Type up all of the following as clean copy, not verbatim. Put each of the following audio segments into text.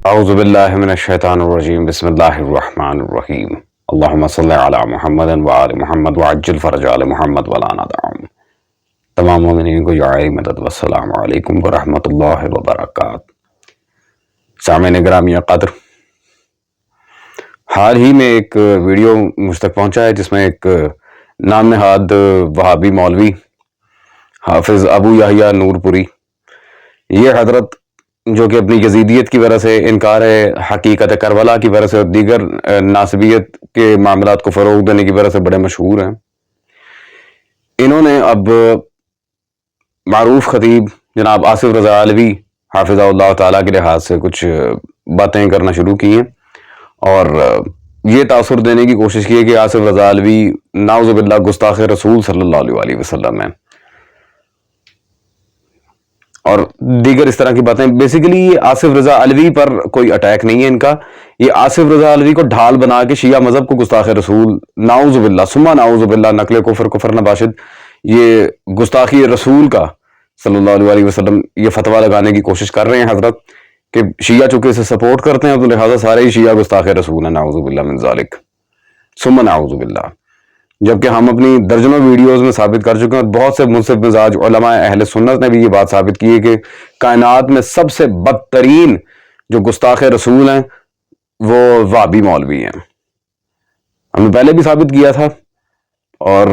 اعوذ باللہ من الشیطان الرجیم بسم اللہ الرحمن الرحیم اللہم صلی علی محمد وآل محمد وعجل فرج آل محمد ولا ندعهم. تمام مومنین کو یعائی مدد والسلام علیکم ورحمۃ اللہ وبرکاتہ. سامعین گرامی قدر، حال ہی میں ایک ویڈیو مجھ تک پہنچا ہے جس میں ایک نام نہاد وہابی مولوی حافظ ابو یحییٰ نور پوری، یہ حضرت جو کہ اپنی یزیدیت کی وجہ سے، انکار حقیقت کربلا کی وجہ سے اور دیگر ناسبیت کے معاملات کو فروغ دینے کی وجہ سے بڑے مشہور ہیں، انہوں نے اب معروف خطیب جناب آصف رضا علوی حافظہ اللہ تعالیٰ کے لحاظ سے کچھ باتیں کرنا شروع کی ہیں اور یہ تاثر دینے کی کوشش کی ہے کہ آصف رضا علوی نعوذ باللہ گستاخ رسول صلی اللہ علیہ وسلم ہیں اور دیگر اس طرح کی باتیں. بیسیکلی یہ آصف رضا علوی پر کوئی اٹیک نہیں ہے ان کا، یہ آصف رضا علوی کو ڈھال بنا کے شیعہ مذہب کو گستاخ رسول نعوذ باللہ ثم نعوذ باللہ نقل کفر نباشد، یہ گستاخی رسول کا صلی اللہ علیہ وسلم یہ فتویٰ لگانے کی کوشش کر رہے ہیں حضرت کہ شیعہ چونکہ اسے سپورٹ کرتے ہیں تو لہٰذا سارے ہی شیعہ گستاخ رسول ہیں نعوذ باللہ من ذالک ثم نعوذ باللہ. جبکہ ہم اپنی درجنوں ویڈیوز میں ثابت کر چکے ہیں اور بہت سے منصف مزاج علماء اہل سنت نے بھی یہ بات ثابت کی ہے کہ کائنات میں سب سے بدترین جو گستاخ رسول ہیں وہ وہابی مولوی ہیں. ہم نے پہلے بھی ثابت کیا تھا اور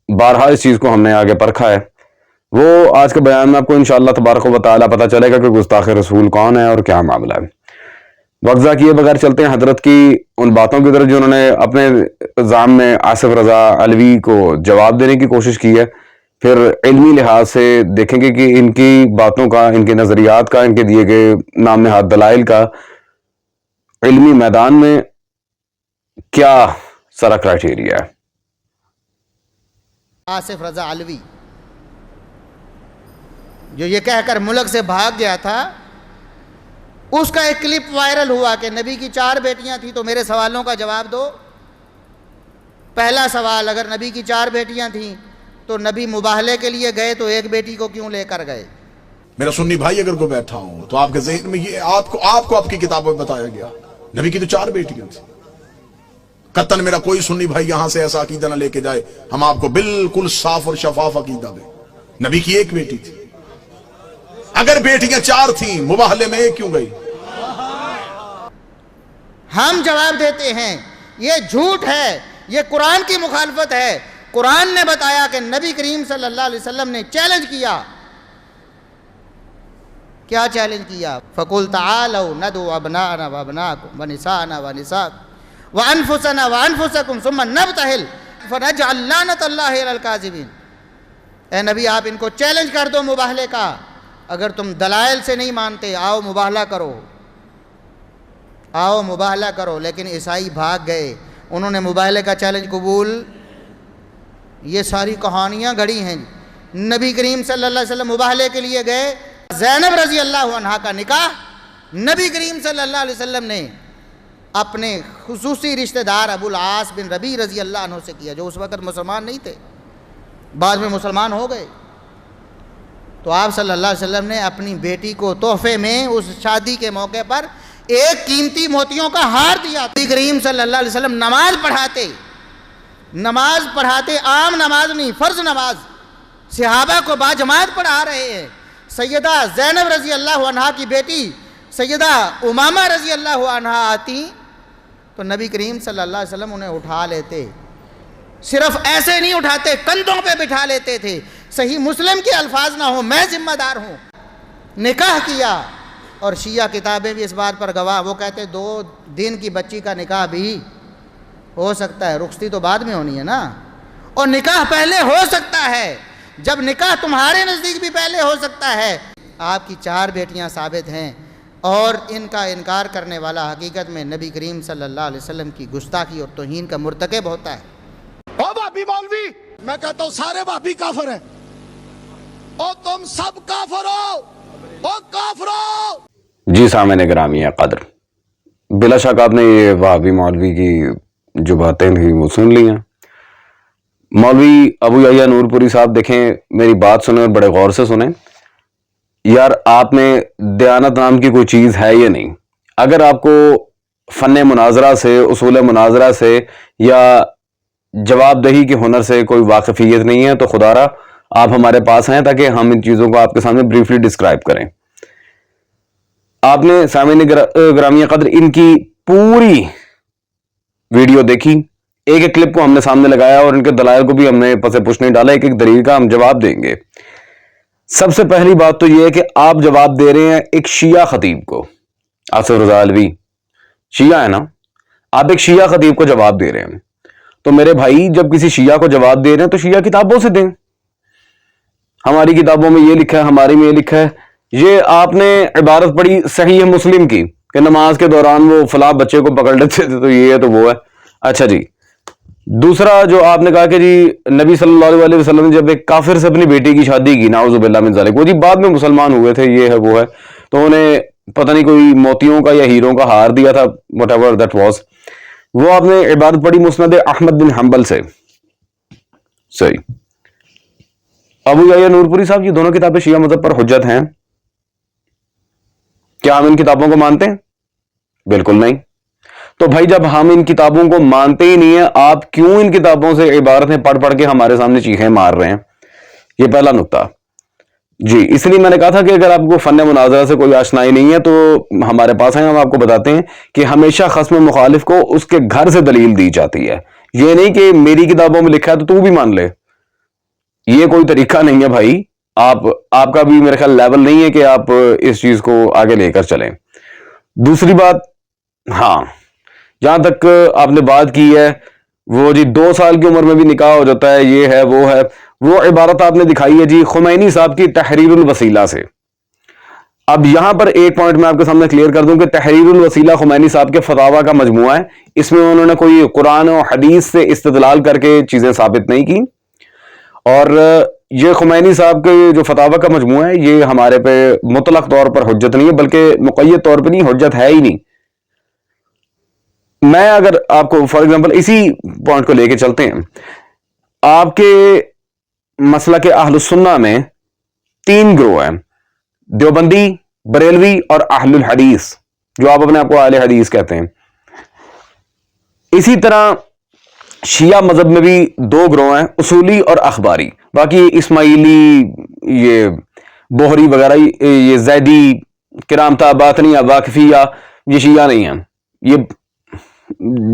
بارہا اس چیز کو ہم نے آگے پرکھا ہے. وہ آج کے بیان میں آپ کو انشاءاللہ تبارک و تعالیٰ پتہ چلے گا کہ گستاخ رسول کون ہے اور کیا معاملہ ہے. وقت ضائع کیے بغیر چلتے ہیں حضرت کی ان باتوں کی طرف جنہوں نے اپنے الزام میں آصف رضا علوی کو جواب دینے کی کوشش کی ہے. پھر علمی لحاظ سے دیکھیں گے کہ ان کی باتوں کا، ان کے نظریات کا، ان کے دیے گئے نام نہاد دلائل کا علمی میدان میں کیا سارا کرائٹیریا ہے. آصف رضا علوی جو یہ کہہ کر ملک سے بھاگ گیا تھا، اس کا ایک کلپ وائرل ہوا کہ نبی کی 4 بیٹیاں تھیں تو میرے سوالوں کا جواب دو. پہلا سوال، اگر نبی کی 4 بیٹیاں تھیں تو نبی مباہلے کے لیے گئے تو ایک بیٹی کو کیوں لے کر گئے؟ میرا سنی بھائی اگر کوئی بیٹھا ہوں تو آپ کے ذہن میں یہ آپ کو آپ کی کتابوں میں بتایا گیا نبی کی تو 4 بیٹیاں تھیں. قطعاً میرا کوئی سنی بھائی یہاں سے ایسا عقیدہ نہ لے کے جائے، ہم آپ کو بالکل صاف اور شفاف عقیدہ دیں. نبی کی 1 بیٹی تھی. اگر بیٹیاں 4 تھیں مباہلے میں 1 کیوں گئی؟ ہم جواب دیتے ہیں یہ جھوٹ ہے، یہ قرآن کی مخالفت ہے. قرآن نے بتایا کہ نبی کریم صلی اللہ علیہ وسلم نے چیلنج کیا. کیا چیلنج کیا؟ فَقُلْ تَعَالَوْا نَدْعُ أَبْنَاءَنَا وَأَبْنَاءَكُمْ وَنِسَاءَنَا وَنِسَاءَكُمْ وَأَنفُسَنَا وَأَنفُسَكُمْ ثُمَّ نَبْتَهِلْ فَنَجْعَلْ لَعْنَةَ اللَّهِ عَلَى الْكَاذِبِينَ. اے نبی آپ ان کو چیلنج کر دو مباہلے کا، اگر تم دلائل سے نہیں مانتے آؤ مباہلہ کرو، آؤ مباہلہ کرو. لیکن عیسائی بھاگ گئے، انہوں نے مباہلے کا چیلنج قبول. یہ ساری کہانیاں گھڑی ہیں. نبی کریم صلی اللہ علیہ وسلم مباہلے کے لیے گئے. زینب رضی اللہ عنہا کا نکاح نبی کریم صلی اللہ علیہ وسلم نے اپنے خصوصی رشتہ دار ابو العاص بن ربیع رضی اللہ عنہ سے کیا، جو اس وقت مسلمان نہیں تھے، بعد میں مسلمان ہو گئے. تو آپ صلی اللہ علیہ وسلم نے اپنی بیٹی کو تحفے میں اس شادی کے موقع پر ایک قیمتی موتیوں کا ہار دیا. نبی کریم صلی اللہ علیہ وسلم نماز پڑھاتے عام نماز نہیں، فرض نماز صحابہ کو باجماعت پڑھا رہے ہیں. سیدہ زینب رضی اللہ عنہا کی بیٹی سیدہ امامہ رضی اللہ عنہا آتی تو نبی کریم صلی اللہ علیہ وسلم انہیں اٹھا لیتے. صرف ایسے نہیں اٹھاتے، کندھوں پہ بٹھا لیتے تھے. صحیح مسلم کے الفاظ نہ ہوں، میں ذمہ دار ہوں. نکاح کیا، اور شیعہ کتابیں بھی اس بات پر گواہ. وہ کہتے 2 دن کی بچی کا نکاح بھی ہو سکتا ہے، رخصتی تو بعد میں ہونی ہے نا، اور نکاح پہلے ہو سکتا ہے. جب نکاح تمہارے نزدیک بھی پہلے ہو سکتا ہے. آپ کی 4 بیٹیاں ثابت ہیں اور ان کا انکار کرنے والا حقیقت میں نبی کریم صلی اللہ علیہ وسلم کی گستاخی اور توہین کا مرتکب ہوتا ہے. او وہابی مولوی، میں کہتا ہوں سارے وہابی کافر ہیں، او تم سب کافر ہو، او کافرو. جی سامعین گرامی قدر، بلا شک آپ نے یہ وہابی مولوی کی جو باتیں تھیں وہ سن لی ہیں. مولوی ابو یحییٰ نور پوری صاحب دیکھیں، میری بات سنیں اور بڑے غور سے سنیں. یار آپ میں دیانت نام کی کوئی چیز ہے یا نہیں؟ اگر آپ کو فن مناظرہ سے، اصول مناظرہ سے یا جواب دہی کے ہنر سے کوئی واقفیت نہیں ہے تو خدا را آپ ہمارے پاس ہیں تاکہ ہم ان چیزوں کو آپ کے سامنے بریفلی ڈسکرائب کریں. آپ نے سامعین گرامی قدر ان کی پوری ویڈیو دیکھی، ایک ایک کلپ کو ہم نے سامنے لگایا اور ان کے دلائل کو بھی ہم نے پس پش نہیں ڈالا، ایک ایک دلیل کا ہم جواب دیں گے. سب سے پہلی بات تو یہ ہے کہ آپ جواب دے رہے ہیں ایک شیعہ خطیب کو، آصف رضا علوی شیعہ ہے نا، آپ ایک شیعہ خطیب کو جواب دے رہے ہیں. تو میرے بھائی جب کسی شیعہ کو جواب دے رہے ہیں تو شیعہ کتابوں سے دیں. ہماری کتابوں میں یہ لکھا ہے، ہماری میں یہ لکھا ہے. یہ آپ نے عبارت پڑھی صحیح مسلم کی کہ نماز کے دوران وہ فلاں بچے کو پکڑ لیتے تھے تو یہ ہے تو وہ ہے. اچھا جی، دوسرا جو آپ نے کہا کہ جی نبی صلی اللہ علیہ وسلم نے جب ایک کافر سے اپنی بیٹی کی شادی کی، نعوذ باللہ من ذالک، وہ جی بعد میں مسلمان ہوئے تھے، یہ ہے وہ ہے، تو انہیں پتہ نہیں کوئی موتیوں کا یا ہیروں کا ہار دیا تھا، وٹ ایور دیٹ واز. وہ آپ نے عبارت پڑھی مسند احمد بن حنبل سے. صحیح. ابو یحییٰ نورپوری صاحب، یہ دونوں کتابیں شیعہ مذہب پر حجت ہیں، کیا ہم ان کتابوں کو مانتے ہیں؟ بالکل نہیں. تو بھائی جب ہم ان کتابوں کو مانتے ہی نہیں ہیں، آپ کیوں ان کتابوں سے عبارتیں پڑھ پڑھ کے ہمارے سامنے چیخیں مار رہے ہیں؟ یہ پہلا نقطہ. جی اس لیے میں نے کہا تھا کہ اگر آپ کو فن مناظرہ سے کوئی آشنائی نہیں ہے تو ہمارے پاس ہیں، ہم آپ کو بتاتے ہیں کہ ہمیشہ خصم مخالف کو اس کے گھر سے دلیل دی جاتی ہے. یہ نہیں کہ میری کتابوں میں لکھا ہے تو بھی مان لے، یہ کوئی طریقہ نہیں ہے بھائی. آپ کا بھی میرے خیال لیول نہیں ہے کہ آپ اس چیز کو آگے لے کر چلیں. دوسری بات، ہاں جہاں تک آپ نے بات کی ہے وہ جی 2 سال کی عمر میں بھی نکاح ہو جاتا ہے، یہ ہے وہ ہے، وہ عبارت آپ نے دکھائی ہے جی خمینی صاحب کی تحریر الوسیلہ سے. اب یہاں پر ایک پوائنٹ میں آپ کے سامنے کلیئر کر دوں کہ تحریر الوسیلہ خمینی صاحب کے فتاوی کا مجموعہ ہے. اس میں انہوں نے کوئی قرآن و حدیث سے استدلال کر کے چیزیں ثابت نہیں کی، اور یہ خمینی صاحب کے جو فتاوی کا مجموعہ ہے یہ ہمارے پہ مطلق طور پر حجت نہیں ہے، بلکہ مقید طور پہ نہیں، حجت ہے ہی نہیں. میں اگر آپ کو فار ایگزامپل اسی پوائنٹ کو لے کے چلتے ہیں، آپ کے مسلک اہل السنہ میں 3 گروہ ہیں، دیوبندی، بریلوی اور اہل الحدیث، جو آپ اپنے آپ کو اہل حدیث کہتے ہیں. اسی طرح شیعہ مذہب میں بھی 2 گروہ ہیں، اصولی اور اخباری. باقی اسماعیلی، یہ بوہری وغیرہ، یہ زیدی، کرامتہ، باطنیہ، واقفیہ، یہ شیعہ نہیں ہیں، یہ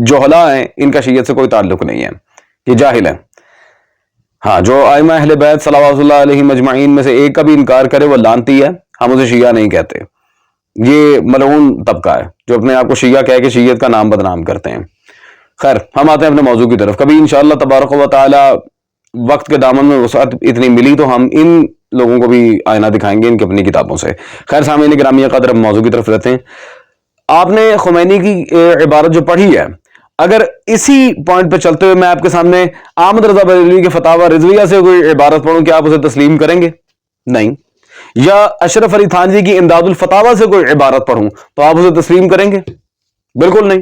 جوہلا ہیں، ان کا شیعت سے کوئی تعلق نہیں ہے، یہ جاہل ہیں. ہاں جو ائمہ اہل بیت صلوات اللہ علیہ مجمعین میں سے ایک کا بھی انکار کرے وہ لعنتی ہے، ہم اسے شیعہ نہیں کہتے. یہ ملعون طبقہ ہے جو اپنے آپ کو شیعہ کہہ کے شیعت کا نام بدنام کرتے ہیں. خیر ہم آتے ہیں اپنے موضوع کی طرف. کبھی انشاءاللہ تبارک و تعالی وقت کے دامن میں وسعت اتنی ملی تو ہم ان لوگوں کو بھی آئینہ دکھائیں گے ان کی اپنی کتابوں سے. خیر سامعین گرامی قدر ہم موضوع کی طرف رہتے ہیں. آپ نے خمینی کی عبارت جو پڑھی ہے، اگر اسی پوائنٹ پہ چلتے ہوئے میں آپ کے سامنے احمد رضا بریلوی کے فتاوی رضویہ سے کوئی عبارت پڑھوں، کہ آپ اسے تسلیم کریں گے؟ نہیں. یا اشرف علی تھانوی کی امداد الفتاوی سے کوئی عبارت پڑھوں تو آپ اسے تسلیم کریں گے؟ بالکل نہیں.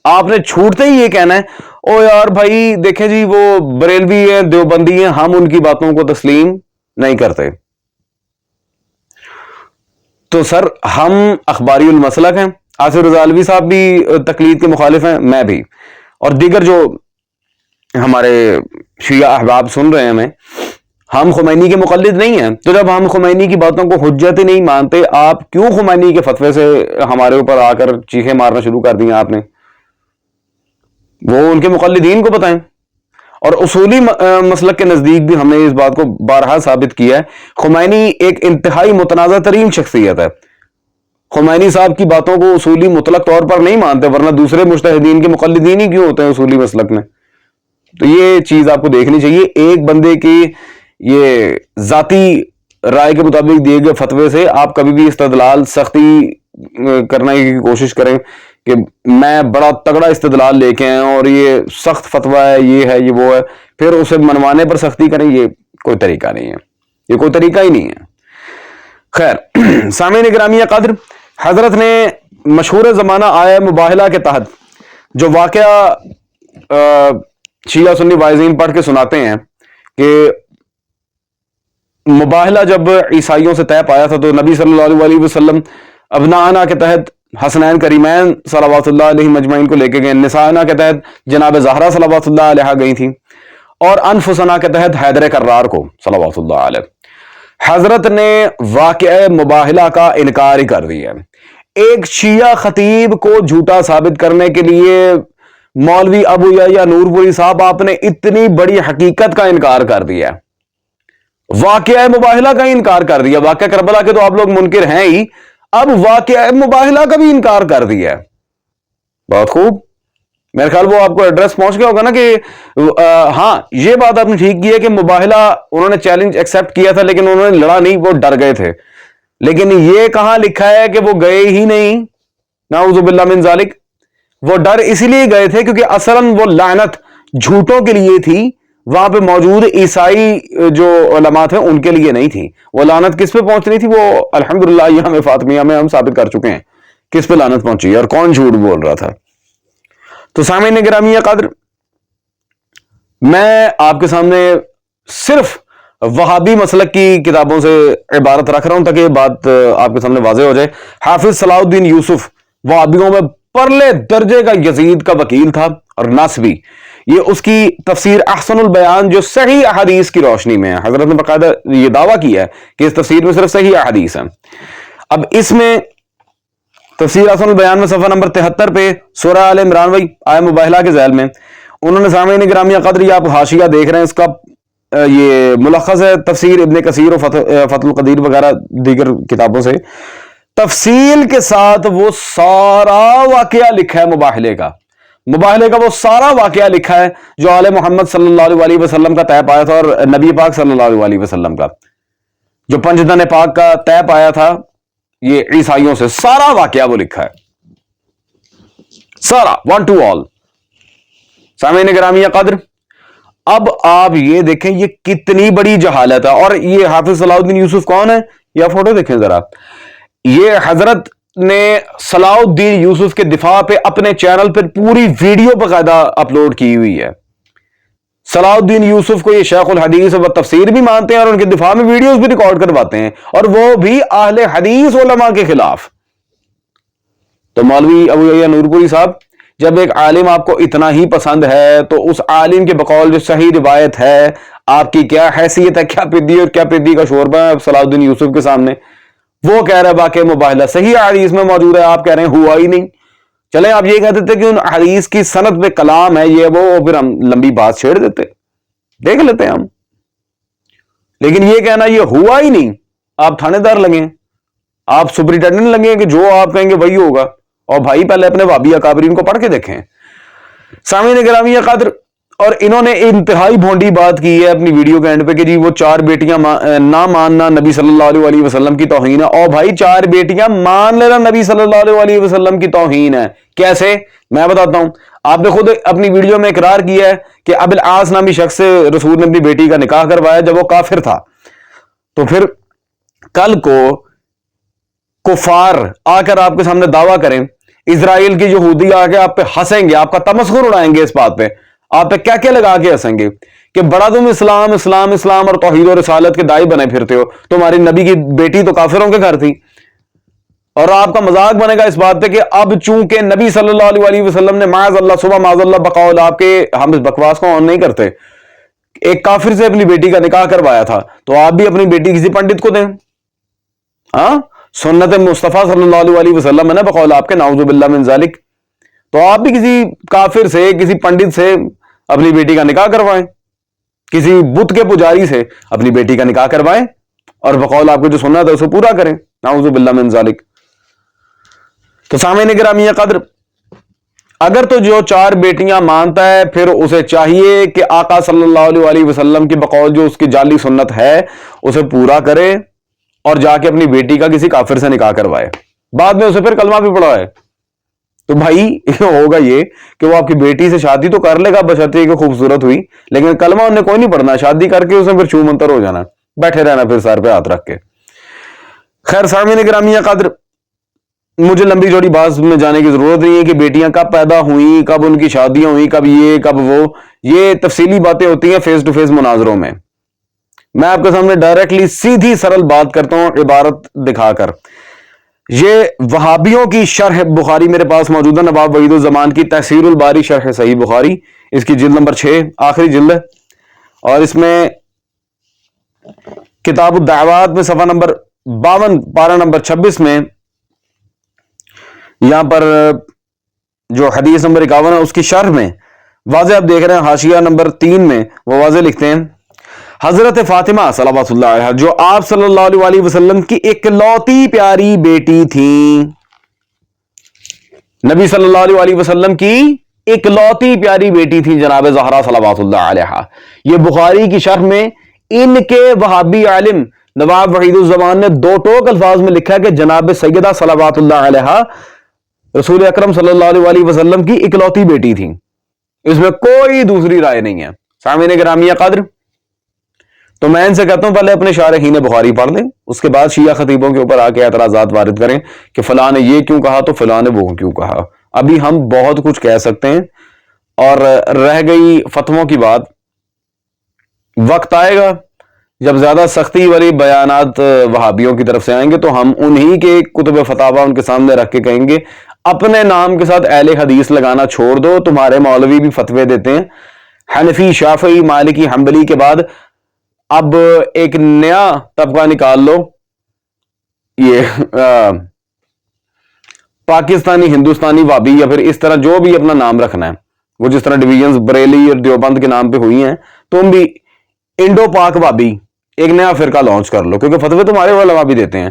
آپ نے چھوٹتے ہی یہ کہنا ہے او یار بھائی دیکھیں جی وہ بریلوی ہیں، دیوبندی ہیں، ہم ان کی باتوں کو تسلیم نہیں کرتے. تو سر ہم اخباری المسلک ہیں، آصف رضا علوی صاحب بھی تقلید کے مخالف ہیں، میں بھی، اور دیگر جو ہمارے شیعہ احباب سن رہے ہیں ہمیں، ہم خمینی کے مقلد نہیں ہیں. تو جب ہم خمینی کی باتوں کو حجت ہی نہیں مانتے، آپ کیوں خمینی کے فتوے سے ہمارے اوپر آ کر چیخیں مارنا شروع کر دی آپ نے؟ وہ ان کے مقلدین کو بتائیں. اور اصولی مسلک کے نزدیک بھی ہم نے اس بات کو بارہا ثابت کیا ہے، خمینی ایک انتہائی متنازع ترین شخصیت ہے. خمینی صاحب کی باتوں کو اصولی مطلق طور پر نہیں مانتے، ورنہ دوسرے مجتہدین کے مقلدین ہی کیوں ہوتے ہیں اصولی مسلک میں؟ تو یہ چیز آپ کو دیکھنی چاہیے. ایک بندے کی یہ ذاتی رائے کے مطابق دیے گئے فتوے سے آپ کبھی بھی استدلال سختی کرنے کی کوشش کریں کہ میں بڑا تگڑا استدلال لے کے آئے اور یہ سخت فتویٰ ہے، یہ ہے، یہ وہ ہے، پھر اسے منوانے پر سختی کریں، یہ کوئی طریقہ نہیں ہے، یہ کوئی طریقہ ہی نہیں ہے. خیر سامعین گرامی قدر، حضرت نے مشہور زمانہ آیا مباہلہ کے تحت جو واقعہ شیعہ سنی وائزین پڑھ کے سناتے ہیں کہ مباہلہ جب عیسائیوں سے طے پایا تھا تو نبی صلی اللہ علیہ وسلم ابناءنا کے تحت حسنین کریمین صلواتullah علیہ مجمعین کو لے کے گئے، نسائنا کے تحت جناب زہرا صلواتullah علیہا گئی تھیں، اور انفسنا کے تحت حیدر کرار کو صلواتullah علیہ۔ حضرت نے واقعہ مباہلہ کا انکار ہی کر دیا۔ ایک شیعہ خطیب کو جھوٹا ثابت کرنے کے لیے مولوی ابو یحییٰ نور پوری صاحب آپ نے اتنی بڑی حقیقت کا انکار کر دیا، واقعہ مباہلہ کا انکار کر دیا۔ واقعہ کربلا کے تو آپ لوگ منکر ہیں ہی، اب واقعہ مباہلہ کا بھی انکار کر دیا۔ بہت خوب، میرے خیال وہ آپ کو ایڈریس پہنچ گیا ہوگا نا کہ ہاں یہ بات آپ نے ٹھیک کی ہے کہ مباہلہ انہوں نے چیلنج ایکسپٹ کیا تھا لیکن انہوں نے لڑا نہیں، وہ ڈر گئے تھے۔ لیکن یہ کہاں لکھا ہے کہ وہ گئے ہی نہیں؟ نعوذ باللہ من ذالک۔ وہ ڈر اسی لیے گئے تھے کیونکہ اصلاً وہ لعنت جھوٹوں کے لیے تھی، وہاں پہ موجود عیسائی جو علماء تھے ان کے لیے نہیں تھی۔ وہ لعنت کس پہ پہنچنی تھی؟ وہ الحمدللہ ایام فاطمیہ میں ہم ثابت کر چکے ہیں کس پہ لعنت پہنچی اور کون جھوٹ بول رہا تھا۔ تو سامعین گرامی قدر، میں آپ کے سامنے صرف وہابی مسلک کی کتابوں سے عبارت رکھ رہا ہوں تاکہ یہ بات آپ کے سامنے واضح ہو جائے۔ حافظ صلاح الدین یوسف وہابیوں میں پرلے درجے کا یزید کا وکیل تھا اور نصبی۔ یہ اس کی تفسیر احسن البیان جو صحیح احادیث کی روشنی میں ہے، حضرت نے باقاعدہ یہ دعویٰ کیا ہے کہ اس تفسیر میں صرف صحیح احادیث ہیں۔ اب اس میں تفسیر احسن البیان میں صفحہ نمبر 73 پہ سورہ آل عمران وہی آیہ مباہلہ کے ذیل میں انہوں نے سامعین گرامی قدر، یہ آپ حاشیہ دیکھ رہے ہیں، اس کا یہ ملخص ہے تفسیر ابن کثیر و فتح القدیر وغیرہ دیگر کتابوں سے، تفصیل کے ساتھ وہ سارا واقعہ لکھا ہے مباہلے کا وہ سارا واقعہ لکھا ہے جو آل محمد صلی اللہ علیہ وسلم کا طے پایا تھا، اور نبی پاک صلی اللہ علیہ وسلم کا جو پنجدن پاک کا طے پایا تھا یہ عیسائیوں سے، سارا واقعہ وہ لکھا ہے، سارا ون ٹو آل۔ سامعین گرامی قدر، اب آپ یہ دیکھیں یہ کتنی بڑی جہالت ہے۔ اور یہ حافظ صلاح الدین یوسف کون ہے؟ یا فوٹو دیکھیں ذرا، یہ حضرت نے صلاح الدین یوسف کے دفاع پہ اپنے چینل پر پوری ویڈیو باقاعدہ اپلوڈ کی ہوئی ہے۔ صلاح الدین یوسف کو یہ شیخ الحدیث و تفسیر بھی مانتے ہیں اور ان کے دفاع میں ویڈیوز بھی ریکارڈ کرواتے ہیں، اور وہ بھی اہل حدیث علماء کے خلاف۔ تو مولوی ابو یحییٰ نور پوری صاحب، جب ایک عالم آپ کو اتنا ہی پسند ہے تو اس عالم کے بقول جو صحیح روایت ہے آپ کی کیا حیثیت ہے، کیا پدی اور کیا پدی کا شوربہ ہے صلاح الدین یوسف کے سامنے؟ وہ کہہ رہا ہے واقعہ مباہلہ صحیح حدیث میں موجود ہے، آپ کہہ رہے ہیں ہوا ہی نہیں۔ چلیں آپ یہ کہہ دیتے کہ ان حدیث کی سند میں کلام ہے یہ وہ، پھر ہم لمبی بات چھیڑ دیتے، دیکھ لیتے ہیں ہم۔ لیکن یہ کہنا یہ ہوا ہی نہیں، آپ تھانے دار لگیں، آپ سپرنٹینڈنٹ لگیں کہ جو آپ کہیں گے وہی ہوگا۔ اور بھائی پہلے اپنے وہابی اکابرین کو پڑھ کے دیکھیں۔ سامعین گرامی قدر، اور انہوں نے انتہائی بھونڈی بات کی ہے اپنی ویڈیو کے اینڈ پہ کہ جی وہ 4 بیٹیاں نہ ماننا نبی صلی اللہ علیہ وسلم کی توہین ہے۔ اور بھائی 4 بیٹیاں مان لینا نبی صلی اللہ علیہ وسلم کی توہین ہے، کیسے؟ میں بتاتا ہوں۔ آپ نے خود اپنی ویڈیو میں اقرار کیا ہے کہ ابو العاص نامی شخص سے رسول نے اپنی بیٹی کا نکاح کروایا جب وہ کافر تھا۔ تو پھر کل کو کفار آ کر آپ کے سامنے دعویٰ کریں، اسرائیل کی یہودی آ کے آپ پہ ہنسیں گے، آپ کا تمسخر اڑائیں گے، اس بات پہ آپ پہ کیا کیا لگا کے ہنسیں گے کہ بڑا تم اسلام اسلام اسلام اور توحید و رسالت کے داعی بنے پھرتے ہو، تمہاری نبی کی بیٹی تو کافروں کے گھر تھی۔ اور آپ کا مذاق بنے گا اس بات پہ کہ اب چونکہ نبی صلی اللہ علیہ وسلم نے معاذ اللہ صبح معاذ اللہ بقول آپ کے، ہم اس بکواس کو آن نہیں کرتے، ایک کافر سے اپنی بیٹی کا نکاح کروایا تھا، تو آپ بھی اپنی بیٹی کسی پنڈت کو دیں؟ ہاں، سنت مصطفیٰ صلی اللہ علیہ وسلم ہے نا بقول آپ کے، نعوذ باللہ من ذالک۔ تو آپ بھی کسی کافر سے، کسی پنڈت سے اپنی بیٹی کا نکاح کروائیں، کسی بت کے پجاری سے اپنی بیٹی کا نکاح کروائیں، اور بقول آپ کو جو سنت ہے اسے پورا کریں، نعوذ باللہ من ذالک۔ تو سامعین گرامی قدر، اگر تو جو 4 بیٹیاں مانتا ہے پھر اسے چاہیے کہ آقا صلی اللہ علیہ وسلم کی بقول جو اس کی جعلی سنت ہے اسے پورا کرے اور جا کے اپنی بیٹی کا کسی کافر سے نکاح کروائے، بعد میں اسے پھر کلمہ بھی پڑھائے۔ تو بھائی ہوگا یہ کہ وہ آپ کی بیٹی سے شادی تو کر لے گا بشرطے کہ خوبصورت ہوئی، لیکن کلمہ انہیں کوئی نہیں پڑھنا، شادی کر کے اسے پھر چھو منتر ہو جانا، بیٹھے رہنا پھر سر پہ ہاتھ رکھ کے۔ خیر سامعین گرامی قدر، مجھے لمبی چوڑی بات میں جانے کی ضرورت نہیں ہے کہ بیٹیاں کب پیدا ہوئیں، کب ان کی شادیاں ہوئیں، کب یہ کب وہ، یہ تفصیلی باتیں ہوتی ہیں فیس ٹو فیس مناظروں میں۔ میں آپ کے سامنے ڈائریکٹلی سیدھی سرل بات کرتا ہوں عبارت دکھا کر۔ یہ وہابیوں کی شرح بخاری میرے پاس موجود ہے، نواب وحید الزمان کی تحصیل الباری شرح صحیح بخاری، اس کی جلد نمبر 6 آخری جلد ہے، اور اس میں کتاب الدعوات میں صفحہ نمبر 52 پارہ نمبر 26 میں یہاں پر جو حدیث نمبر 51 ہے اس کی شرح میں واضح آپ دیکھ رہے ہیں، حاشیہ نمبر 3 میں وہ واضح لکھتے ہیں، حضرت فاطمہ صلوات اللہ علیہا جو آپ صلی اللہ علیہ وسلم کی اکلوتی پیاری بیٹی تھیں، نبی صلی اللہ علیہ وسلم کی اکلوتی پیاری بیٹی تھی جناب زہرا صلوات اللہ علیہا۔ یہ بخاری کی شرح میں ان کے وہابی عالم نواب وحید الزمان نے دو ٹوک الفاظ میں لکھا کہ جناب سیدہ صلوات اللہ علیہا رسول اکرم صلی اللہ علیہ وسلم کی اکلوتی بیٹی تھی، اس میں کوئی دوسری رائے نہیں ہے۔ سامعین گرامی قدر، تو میں ان سے کہتا ہوں پہلے اپنے شارحین بخاری پڑھ لیں، اس کے بعد شیعہ خطیبوں کے اوپر آ کے اعتراضات وارد کریں کہ فلاں نے یہ کیوں کہا تو فلاں نے وہ کیوں کہا۔ ابھی ہم بہت کچھ کہہ سکتے ہیں، اور رہ گئی فتووں کی بات، وقت آئے گا جب زیادہ سختی والی بیانات وہابیوں کی طرف سے آئیں گے تو ہم انہی کے کتب فتاوا ان کے سامنے رکھ کے کہیں گے اپنے نام کے ساتھ اہل حدیث لگانا چھوڑ دو، تمہارے مولوی بھی فتوے دیتے ہیں حنفی، شافعی، مالکی، حنبلی کے بعد اب ایک نیا طبقہ نکال لو، یہ پاکستانی ہندوستانی وابی، یا پھر اس طرح جو بھی اپنا نام رکھنا ہے، وہ جس طرح ڈویژنز بریلی اور دیوبند کے نام پہ ہوئی ہیں، تم بھی انڈو پاک وابی ایک نیا فرقہ لانچ کر لو، کیونکہ فتوے تمہارے علماء بھی دیتے ہیں،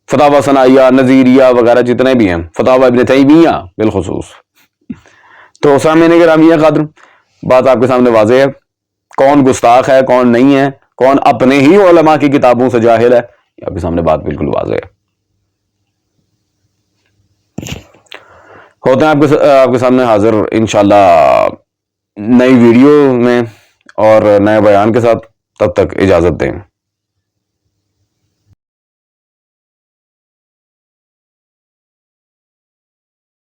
فتاوی ثنائیہ، نظیریہ وغیرہ جتنے بھی ہیں، فتاوی ابن تیمیہ بالخصوص۔ تو سامعین گرامی قدر، بات آپ کے سامنے واضح ہے، کون گستاخ ہے کون نہیں ہے، کون اپنے ہی علماء کی کتابوں سے جاہل ہے، آپ کے سامنے بات بالکل واضح ہے۔ ہوتے ہیں آپ کے سامنے حاضر انشاءاللہ نئی ویڈیو میں اور نئے بیان کے ساتھ، تب تک اجازت دیں۔